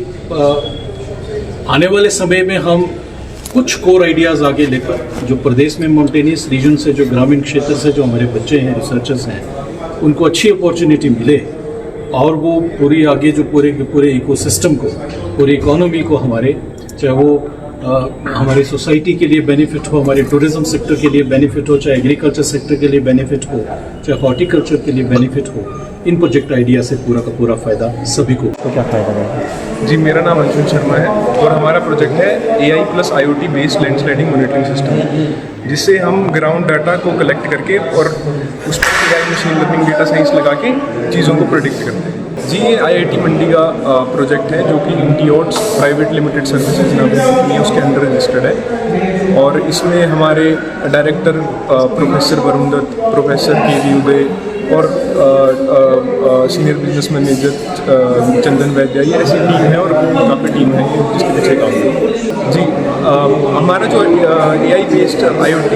आने वाले समय में हम कुछ कोर आइडियाज़ आगे लेकर जो प्रदेश में माउंटेनियस रीजन से, जो ग्रामीण क्षेत्र से जो हमारे बच्चे हैं, रिसर्चर्स हैं, उनको अच्छी अपॉर्चुनिटी मिले और वो पूरी आगे जो पूरे इकोसिस्टम को, पूरी इकोनॉमी को, हमारे चाहे वो हमारी सोसाइटी के लिए बेनिफिट हो, हमारे टूरिज्म सेक्टर के लिए बेनिफिट हो, चाहे एग्रीकल्चर सेक्टर के लिए बेनिफिट हो, चाहे हॉर्टिकल्चर के लिए बेनिफिट हो, इन प्रोजेक्ट आइडिया से पूरा का पूरा फ़ायदा सभी को। तो क्या फ़ायदा रहेगा? जी, मेरा नाम अर्जुन शर्मा है और हमारा प्रोजेक्ट है AI + IoT based landsliding monitoring system, जिससे हम ग्राउंड डाटा को कलेक्ट करके और उस पर AI machine learning data science लगा के चीज़ों को प्रेडिक्ट करते हैं। जी, ये IIT मंडी का प्रोजेक्ट है जो कि इंटीओट्स प्राइवेट लिमिटेड सर्विसेज नाम की कंपनी है, उसके अंडर रजिस्टर्ड है। और इसमें हमारे director professor Varun Dutt, professor KV Uday और सीनियर बिजनेस मैनेजर चंदन वैद्य, ये ऐसी टीम है और काफ़ी टीम है जिसके पीछे काम कर रही है। जी, हमारा जो AI based IoT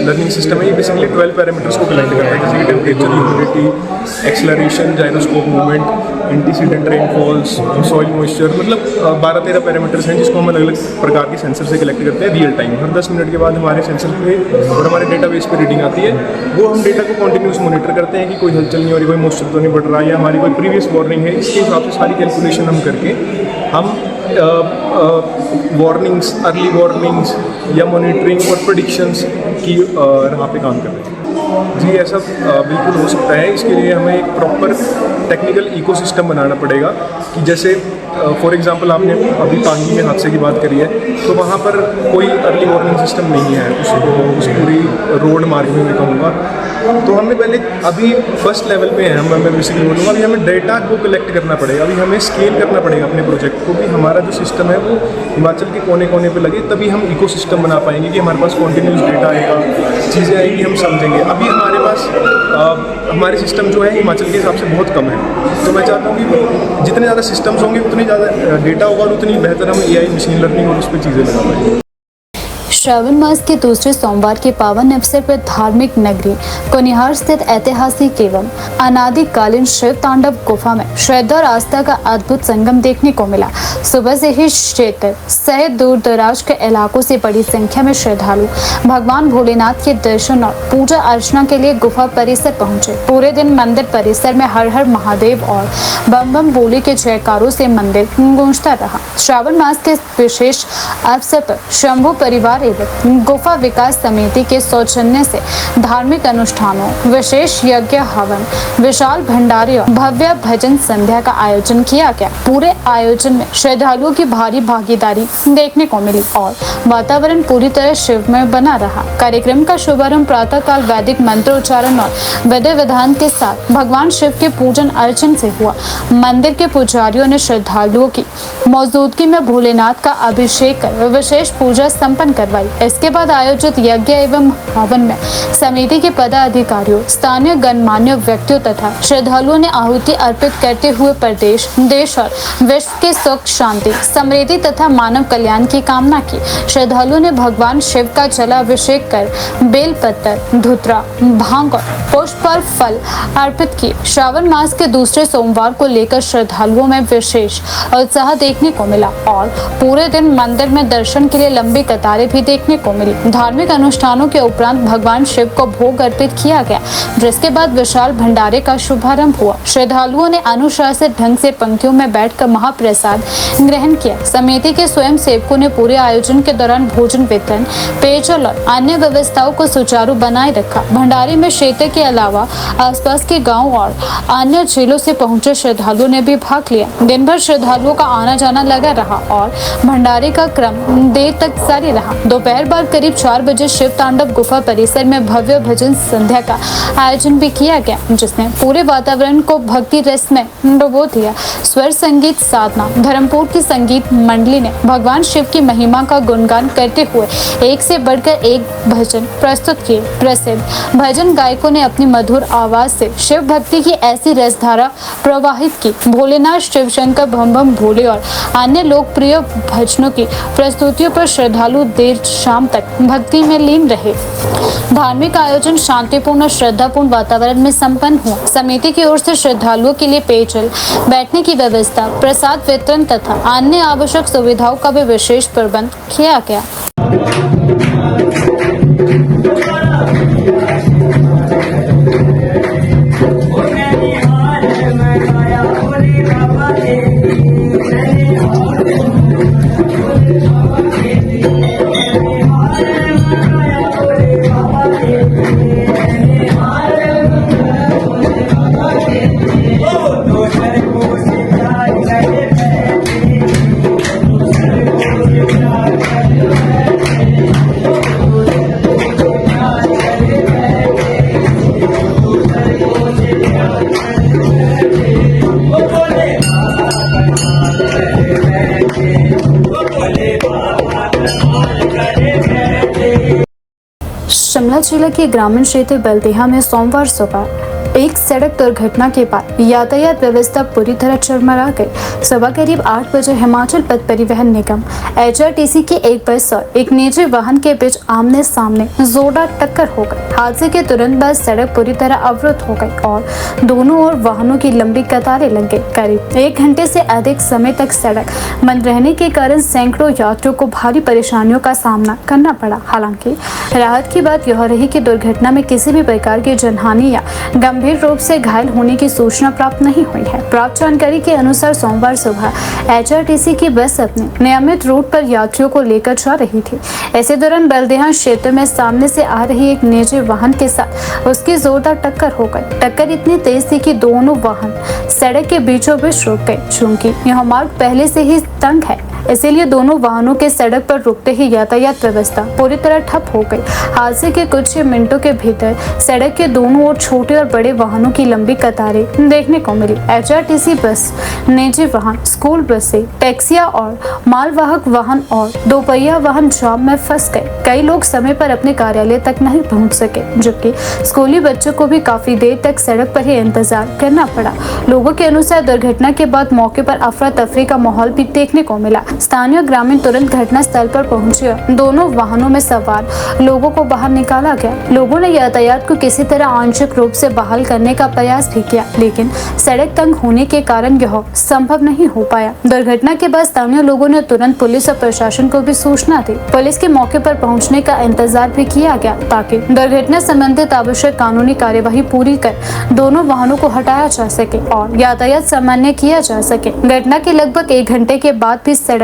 learning system है, ये बेसिकली 12 पैरामीटर्स को कलेक्ट करता है, जैसे कि temperature, humidity, acceleration, gyroscope movement, antecedent rainfalls, soil moisture, मतलब 12-13 पैरामीटर्स हैं जिसको हम अलग अलग प्रकार के सेंसर से कलेक्ट करते हैं रियल टाइम। हर 10 मिनट के बाद हमारे सेंसर पे और हमारे डेटाबेस पे रीडिंग आती है। वो हम डेटा को कंटिन्यूस मॉनिटर करते हैं कि कोई हलचल नहीं हो रही, कोई मॉइस्चर तो नहीं बढ़ रहा, या हमारी कोई प्रीवियस वार्निंग है। इसके हिसाब से सारी कैलकुलेशन हम करके हम वार्निंग्स, अर्ली वार्निंग्स या मॉनिटरिंग और प्रेडिक्शंस की राह पे काम कर रहे हैं। जी, ऐसा बिल्कुल हो सकता है। इसके लिए हमें एक प्रॉपर टेक्निकल इकोसिस्टम बनाना पड़ेगा कि जैसे फॉर एग्जांपल आपने अभी पांगी में हादसे की बात करी है, तो वहाँ पर कोई अर्ली वार्निंग सिस्टम नहीं है उस पूरी रोड मार्ग में मैं कहूँगा। तो हमें पहले अभी फर्स्ट लेवल पे है, मैं बेसिकली बोलूँगा अभी हमें डेटा को कलेक्ट करना पड़ेगा, अभी हमें स्केल करना पड़ेगा अपने प्रोजेक्ट को कि हमारा जो सिस्टम है वो हिमाचल के कोने कोने पे लगे, तभी हम इकोसिस्टम बना पाएंगे कि हमारे पास कॉन्टीन्यूस डेटा आएगा, चीज़ें आएंगी, हम समझेंगे। अभी हमारे पास हमारे सिस्टम जो है हिमाचल के हिसाब से बहुत कम है। तो मैं चाहता हूँ कि जितने ज़्यादा सिस्टम्स होंगे उतनी ज़्यादा डेटा होगा और उतनी बेहतर हम AI मशीन लर्निंग और उस पर चीज़ें लगा पाएंगे। श्रावण मास के दूसरे सोमवार के पावन अवसर पर धार्मिक नगरी कुनिहार स्थित ऐतिहासिक एवं अनादिकालीन शिव तांडव गुफा में श्रद्धा और आस्था का अद्भुत संगम देखने को मिला। सुबह से ही क्षेत्र सहित दूर दराज के इलाकों से बड़ी संख्या में श्रद्धालु भगवान भोलेनाथ के दर्शन और पूजा अर्चना के लिए गुफा परिसर पहुंचे। पूरे दिन मंदिर परिसर में हर हर महादेव और बम बम बोले के जयकारों से मंदिर गूंजता रहा। श्रावण मास के विशेष अवसर पर शंभु परिवार गुफा विकास समिति के सौजन्य से धार्मिक अनुष्ठानों, विशेष यज्ञ हवन, विशाल भंडारे और भव्य भजन संध्या का आयोजन किया गया। पूरे आयोजन में श्रद्धालुओं की भारी भागीदारी देखने को मिली और वातावरण पूरी तरह शिवमय बना रहा। कार्यक्रम का शुभारंभ प्रातः काल वैदिक मंत्रोच्चारण और विधि विधान के साथ भगवान शिव के पूजन अर्चन से हुआ। मंदिर के पुजारियों ने श्रद्धालुओं की मौजूदगी में भोलेनाथ का अभिषेक कर विशेष पूजा संपन्न करवाई। इसके बाद आयोजित यज्ञ एवं हवन में समिति के पदाधिकारियों, स्थानीय गणमान्य व्यक्तियों तथा श्रद्धालुओं ने आहुति अर्पित करते हुए प्रदेश, देश और विश्व के सुख, शांति, समृद्धि तथा मानव कल्याण की कामना की। श्रद्धालुओं ने भगवान शिव का जलाभिषेक कर बेलपत्र, धूतरा, भांग और पुष्प और फल अर्पित किए। श्रावण मास के दूसरे सोमवार को लेकर श्रद्धालुओं में विशेष उत्साह देखने को मिला और पूरे दिन मंदिर में दर्शन के लिए लंबी कतारें भी देखने को मिली। धार्मिक अनुष्ठानों के उपरांत भगवान शिव को भोग अर्पित किया गया, जिसके बाद विशाल भंडारे का शुभारंभ हुआ। श्रद्धालुओं ने अनुशासित ढंग से पंक्तियों में बैठकर महाप्रसाद ग्रहण किया। समिति के स्वयं सेवकों ने पूरे आयोजन के दौरान भोजन वितरण, पेयजल और अन्य व्यवस्थाओं को सुचारू बनाए रखा। भंडारे में क्षेत्र के अलावा आसपास के गाँव और अन्य जिलों से पहुंचे श्रद्धालुओं ने भी भाग लिया। दिन भर श्रद्धालुओं का आना जाना लगा रहा और भंडारे का क्रम देर तक जारी रहा। दोपहर बाद करीब 4 बजे शिव तांडव गुफा परिसर में भव्य भजन संध्या का आयोजन भी किया गया, जिसने पूरे वातावरण को भक्ति रस में डुबो दिया। स्वर संगीत साधना धर्मपुर की संगीत मंडली ने भगवान शिव की महिमा का गुणगान करते हुए एक से बढ़कर एक भजन प्रस्तुत किए। प्रसिद्ध भजन गायकों ने अपनी मधुर आवाज से शिव भक्ति की ऐसी रसधारा प्रवाहित की। भोलेनाथ, शिव शंकर, बम बम भोले और अन्य लोकप्रिय भजनों की प्रस्तुतियों पर श्रद्धालु देर शाम तक भक्ति में लीन रहे। धार्मिक आयोजन शांतिपूर्ण और श्रद्धापूर्ण वातावरण में संपन्न हुआ। समिति की ओर से श्रद्धालुओं के लिए पेयजल, बैठने की व्यवस्था, प्रसाद वितरण तथा अन्य आवश्यक सुविधाओं का भी विशेष प्रबंध किया गया। शिमला जिले के ग्रामीण क्षेत्र बल्देहा में सोमवार सुबह एक सड़क दुर्घटना के बाद यातायात व्यवस्था पूरी तरह चरमरा गई। सुबह करीब 8 बजे हिमाचल पथ परिवहन निगम HRTC की एक बस और एक निजी वाहन के बीच आमने सामने जोरदार टक्कर हो गई। हादसे के तुरंत बाद सड़क पूरी तरह अवरुद्ध हो गई और दोनों ओर वाहनों की लंबी कतारें लग गई। करीब 1 घंटे से अधिक समय तक सड़क बंद रहने के कारण सैकड़ों यात्रियों को भारी परेशानियों का सामना करना पड़ा। हालांकि राहत की बात यह रही कि दुर्घटना में किसी भी प्रकार की जनहानि या गंभीर रूप से घायल होने की सूचना प्राप्त नहीं हुई है। प्राप्त जानकारी के अनुसार सोमवार सुबह HRTC की बस अपने नियमित रूट पर यात्रियों को लेकर जा रही थी। इसी दौरान बल्देहा क्षेत्र में सामने से आ रही एक निजी वाहन के साथ उसकी जोरदार टक्कर हो गई। टक्कर इतनी तेज थी कि दोनों वाहन सड़क के बीचों बीच रुक गए। चूंकि यह मार्ग पहले से ही तंग है, इसीलिए दोनों वाहनों के सड़क पर रुकते ही यातायात व्यवस्था पूरी तरह ठप हो गई। हादसे के कुछ ही मिनटों के भीतर सड़क के दोनों ओर छोटे और बड़े वाहनों की लंबी कतारें देखने को मिली। HRTC बस, निजी वाहन, स्कूल बसें, टैक्सियां और मालवाहक वाहन और दोपहिया वाहन जाम में फंस गए। कई लोग समय पर अपने कार्यालय तक नहीं पहुंच सके, जबकि स्कूली बच्चों को भी काफी देर तक सड़क पर ही इंतजार करना पड़ा। लोगों के अनुसार दुर्घटना के बाद मौके पर अफरा तफरी का माहौल भी देखने को मिला। स्थानीय ग्रामीण तुरंत घटना स्थल पर पहुंचे और दोनों वाहनों में सवार लोगों को बाहर निकाला गया। लोगों ने यातायात को किसी तरह आंशिक रूप से बहाल करने का प्रयास भी किया, लेकिन सड़क तंग होने के कारण यह संभव नहीं हो पाया। दुर्घटना के बाद स्थानीय लोगों ने तुरंत पुलिस और प्रशासन को भी सूचना दी। पुलिस के मौके पर पहुंचने का इंतजार भी किया गया ताकि दुर्घटना संबंधित आवश्यक कानूनी कार्यवाही पूरी कर दोनों वाहनों को हटाया जा सके और यातायात सामान्य किया जा सके। घटना के लगभग 1 घंटे के बाद भी सड़क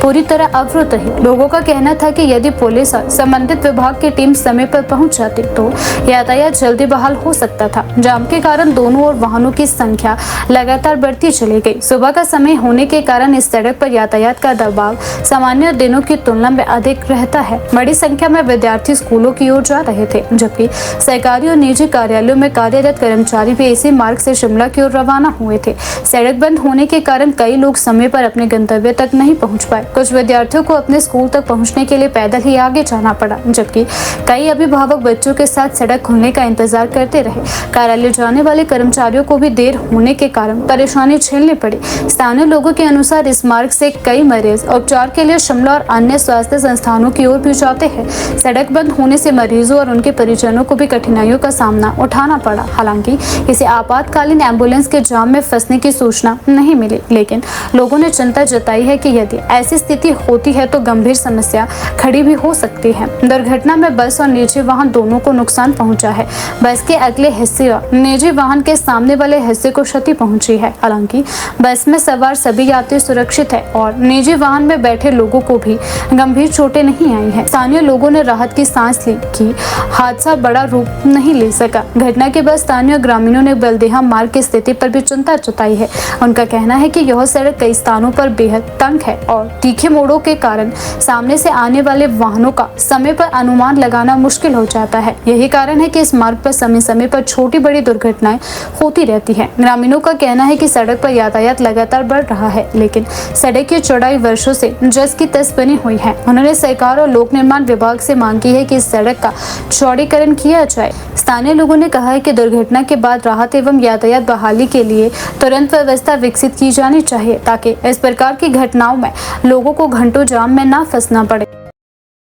पूरी तरह अवरुद्ध रही। लोगों का कहना था कि यदि पुलिस और संबंधित विभाग की टीम समय पर पहुंच जाती तो यातायात जल्दी बहाल हो सकता था। जाम के कारण दोनों ओर वाहनों की संख्या लगातार बढ़ती चली गई। सुबह का समय होने के कारण इस सड़क पर यातायात का दबाव सामान्य दिनों की तुलना में अधिक रहता है। बड़ी संख्या में विद्यार्थी स्कूलों की ओर जा रहे थे, जबकि सरकारी और निजी कार्यालयों में कार्यरत कर्मचारी भी इसी मार्ग से शिमला की ओर रवाना हुए थे। सड़क बंद होने के कारण कई लोग समय पर अपने गंतव्य तक नहीं पहुंच पाए। कुछ विद्यार्थियों को अपने स्कूल तक पहुंचने के लिए पैदल ही आगे जाना पड़ा, जबकि कई अभिभावक बच्चों के साथ सड़क खुलने का इंतजार करते रहे। कार्यालय जाने वाले कर्मचारियों को भी देर होने के कारण परेशानी झेलनी पड़ी। स्थानीय लोगों के अनुसार इस मार्ग से कई मरीज उपचार के लिए शिमला और अन्य स्वास्थ्य संस्थानों की ओर भी जाते हैं। सड़क बंद होने से मरीजों और उनके परिजनों को भी कठिनाइयों का सामना उठाना पड़ा। हालांकि किसी आपातकालीन एम्बुलेंस के जाम में फंसने की सूचना नहीं मिली, लेकिन लोगों ने चिंता जताई है कि यदि ऐसी स्थिति होती है तो गंभीर समस्या खड़ी भी हो सकती है। दुर्घटना में बस और निजी वाहन दोनों को नुकसान पहुंचा है। बस के अगले हिस्से और निजी वाहन के सामने वाले हिस्से को क्षति पहुंची है। हालांकि बस में सवार सभी यात्री सुरक्षित है और निजी वाहन में बैठे लोगों को भी गंभीर चोटें नहीं आई है। स्थानीय लोगों ने राहत की सांस ली कि हादसा बड़ा रूप नहीं ले सका। घटना के बाद स्थानीय ग्रामीणों ने बल्देहा मार्ग की स्थिति पर भी चिंता जताई है। उनका कहना है कि यह सड़क कई स्थानों पर बेहद तंग है और तीखे मोड़ों के कारण सामने से आने वाले वाहनों का समय पर अनुमान लगाना मुश्किल हो जाता है। यही कारण है कि इस मार्ग पर समय समय पर छोटी बड़ी दुर्घटनाएं होती रहती हैं। ग्रामीणों का कहना है कि सड़क पर यातायात लगातार बढ़ रहा है, लेकिन सड़क की चौड़ाई वर्षों से जस की तस बनी हुई है। उन्होंने सरकार और लोक निर्माण विभाग से मांग की है कि इस सड़क का चौड़ीकरण किया जाए। स्थानीय लोगों ने कहा है कि दुर्घटना के बाद राहत एवं यातायात बहाली के लिए तुरंत व्यवस्था विकसित की जानी चाहिए ताकि इस प्रकार की घटनाओं में लोगों को घंटों जाम में ना फंसना पड़े।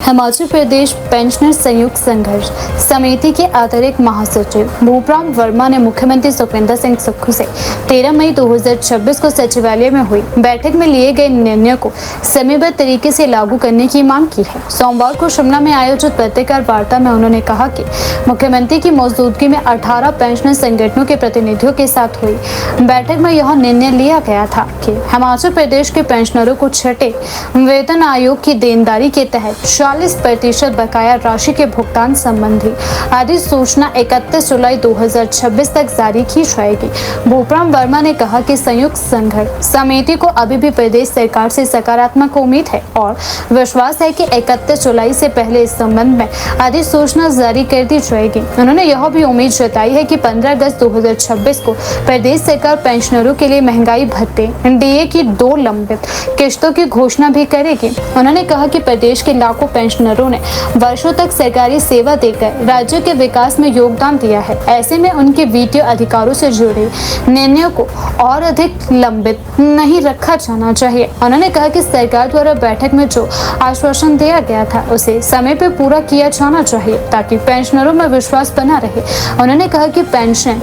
हिमाचल प्रदेश पेंशनर संयुक्त संघर्ष समिति के अतिरिक्त महासचिव भूपराम वर्मा ने मुख्यमंत्री सुखविंदर सिंह सुक्खू से 13 मई 2026 को सचिवालय में हुई बैठक में लिए गए निर्णय को समयबद्ध तरीके से लागू करने की मांग की है। सोमवार को शिमला में आयोजित पत्रकार वार्ता में उन्होंने कहा कि मुख्यमंत्री की मौजूदगी में 18 पेंशनर संगठनों के प्रतिनिधियों के साथ हुई बैठक में यह निर्णय लिया गया था कि हिमाचल प्रदेश के पेंशनरों को छठे वेतन आयोग की देनदारी के तहत 40% बकाया राशि के भुगतान संबंधी अधिसूचना 31 जुलाई 2026 तक जारी की जाएगी। भूपराम वर्मा ने कहा कि संयुक्त संघर्ष समिति को अभी भी प्रदेश सरकार से सकारात्मक उम्मीद है और विश्वास है कि 31 जुलाई से पहले इस संबंध में अधिसूचना जारी कर दी जाएगी। उन्होंने यह भी उम्मीद जताई है कि 15 अगस्त 2026 को प्रदेश सरकार पेंशनरों के लिए महंगाई भत्ते DA की 2 लंबित किश्तों की घोषणा भी करेगी। उन्होंने कहा कि प्रदेश के लाखों पेंशनरों ने वर्षों तक सरकारी सेवा देकर राज्य के विकास में योगदान दिया है। ऐसे में उनके वीटीओ अधिकारों से जुड़े निर्णयों को और अधिक लंबित नहीं रखा जाना चाहिए। उन्होंने कहा कि सरकार द्वारा बैठक में जो आश्वासन दिया गया था उसे समय पर पूरा किया जाना चाहिए ताकि पेंशनरों में विश्वास बना रहे। उन्होंने कहा कि पेंशन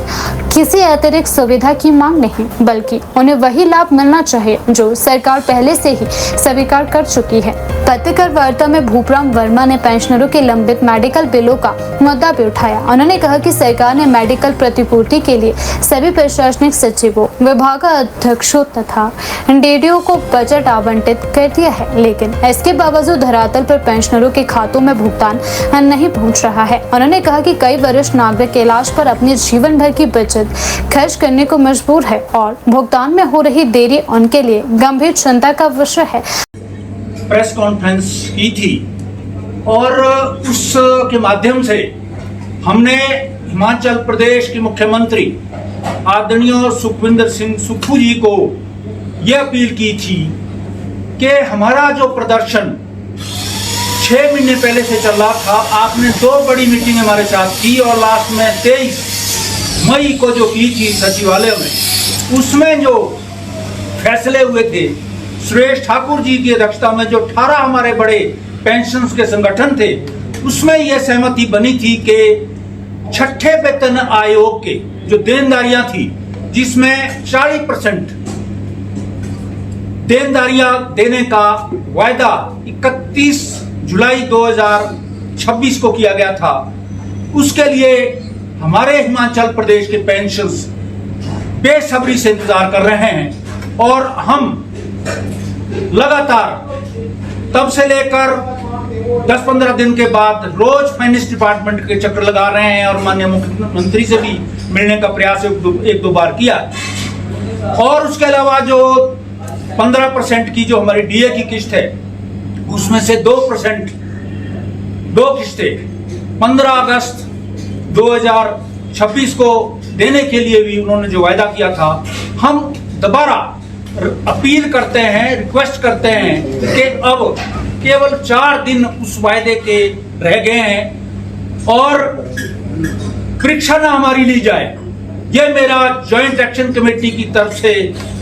किसी अतिरिक्त सुविधा की मांग नहीं बल्कि उन्हें वही लाभ मिलना चाहिए जो सरकार पहले से ही स्वीकार कर चुकी है। पत्रकार वार्ता में भूपराम वर्मा ने पेंशनरों के लंबित मेडिकल बिलों का मुद्दा भी उठाया। उन्होंने कहा कि सरकार ने मेडिकल प्रतिपूर्ति के लिए सभी प्रशासनिक सचिवों, विभागाध्यक्षों तथा डीडीओ को बजट आवंटित कर दिया है, लेकिन इसके बावजूद धरातल पर पेंशनरों के खातों में भुगतान नहीं पहुंच रहा है। उन्होंने कहा कि कई वरिष्ठ नागरिक इलाज पर अपने जीवन भर की बचत खर्च करने को मजबूर है और भुगतान में हो रही देरी उनके लिए गंभीर चिंता का विषय है। प्रेस कॉन्फ्रेंस की थी और उसके माध्यम से हमने हिमाचल प्रदेश के मुख्यमंत्री आदरणीय सुखविंदर सिंह सुक्खू जी को यह अपील की थी कि हमारा जो प्रदर्शन 6 महीने पहले से चल रहा था, आपने 2 बड़ी मीटिंग हमारे साथ की और लास्ट में 23 मई को जो की थी सचिवालय में, उसमें जो फैसले हुए थे सुरेश ठाकुर जी की अध्यक्षता में, जो 18 हमारे बड़े पेंशन के संगठन थे, उसमें यह सहमति बनी थी कि 6ठे वेतन आयोग के जो देनदारियां थी, जिसमें 40% देनदारियां देने का वायदा 31 जुलाई 2026 को किया गया था, उसके लिए हमारे हिमाचल प्रदेश के पेंशनर्स बेसब्री से इंतजार कर रहे हैं और हम लगातार तब से लेकर 10-15 दिन के बाद रोज फाइनेंस डिपार्टमेंट के चक्कर लगा रहे हैं और माननीय मुख्यमंत्री से भी मिलने का प्रयास 1-2 बार किया। और उसके अलावा जो 15% की जो हमारी डीए की किस्त है, उसमें से 2% 2 किस्तें 15 अगस्त 2026 को देने के लिए भी उन्होंने जो वायदा किया था, हम दोबारा अपील करते हैं, रिक्वेस्ट करते हैं कि अब केवल 4 दिन उस वायदे के रह गए हैं और परीक्षा ना हमारी ली जाए। यह मेरा जॉइंट एक्शन कमेटी की तरफ से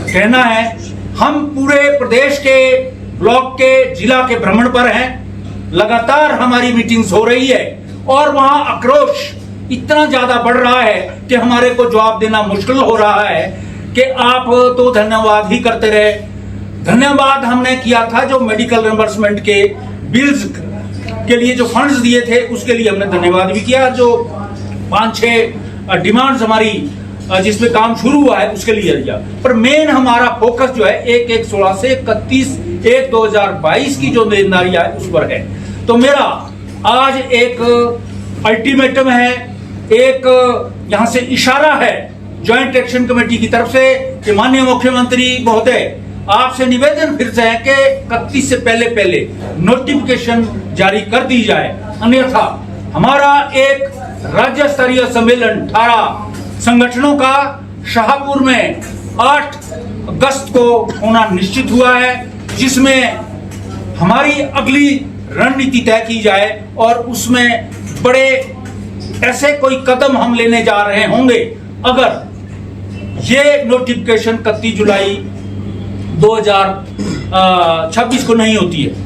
कहना है। हम पूरे प्रदेश के ब्लॉक के जिला के भ्रमण पर हैं, लगातार हमारी मीटिंग्स हो रही है और वहां आक्रोश इतना ज्यादा बढ़ रहा है कि हमारे को जवाब देना मुश्किल हो रहा है कि आप तो धन्यवाद ही करते रहे। धन्यवाद हमने किया था जो मेडिकल रिम्बर्समेंट के बिल्स के लिए जो फंड्स दिए थे, उसके लिए हमने धन्यवाद भी किया। जो 5-6 डिमांड्स हमारी जिसमें काम शुरू हुआ है उसके लिए दिया, पर मेन हमारा फोकस जो है 1/1/16 से 31/1/2022 की जो देनदारियां है उस पर है। तो मेरा आज एक अल्टीमेटम है, एक यहां से इशारा है ज्वाइंट एक्शन कमेटी की तरफ से कि माननीय मुख्यमंत्री महोदय, आपसे निवेदन फिर से है कि 31 से पहले नोटिफिकेशन जारी कर दी जाए, अन्यथा हमारा एक राज्य स्तरीय सम्मेलन 18 संगठनों का शाहपुर में 8 अगस्त को होना निश्चित हुआ है, जिसमें हमारी अगली रणनीति तय की जाए और उसमें बड़े ऐसे कोई कदम हम लेने जा रहे होंगे अगर ये नोटिफिकेशन 31 जुलाई 2026 को नहीं होती है।